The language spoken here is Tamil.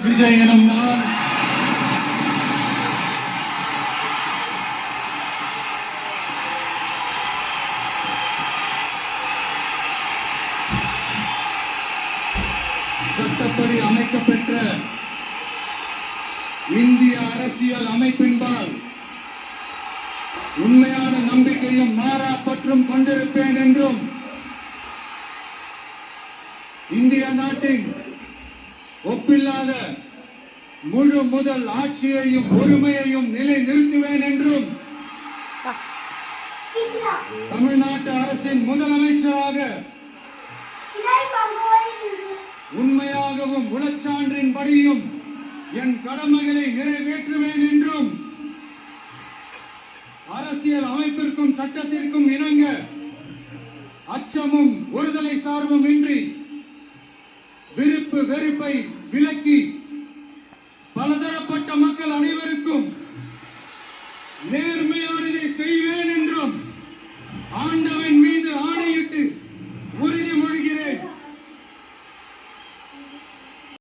விஜய் எனும் நான் சட்டப்படி அமைக்கப்பெற்ற இந்திய அரசியல் அமைப்பின்பால் உண்மையான நம்பிக்கையும் மாறா பற்றும் கொண்டிருப்பேன் என்றும் இந்திய நாட்டின் ஒப்பில்லாத முழு முதல் ஆட்சியையும் பொறுமையையும் நிலைநிறுத்துவேன் என்றும் தமிழ்நாட்டு அரசின் முதலமைச்சராக உண்மையாகவும் உளச்சான்றின் படியும் என் கடமைகளை நிறைவேற்றுவேன் என்றும் அரசியல் அமைப்பிற்கும் சட்டத்திற்கும் இணங்க அச்சமும் ஒருதலை சார்பும் இன்றி விருப்பு வெறுப்பை விலக்கி பலதரப்பட்ட மக்கள் அனைவருக்கும்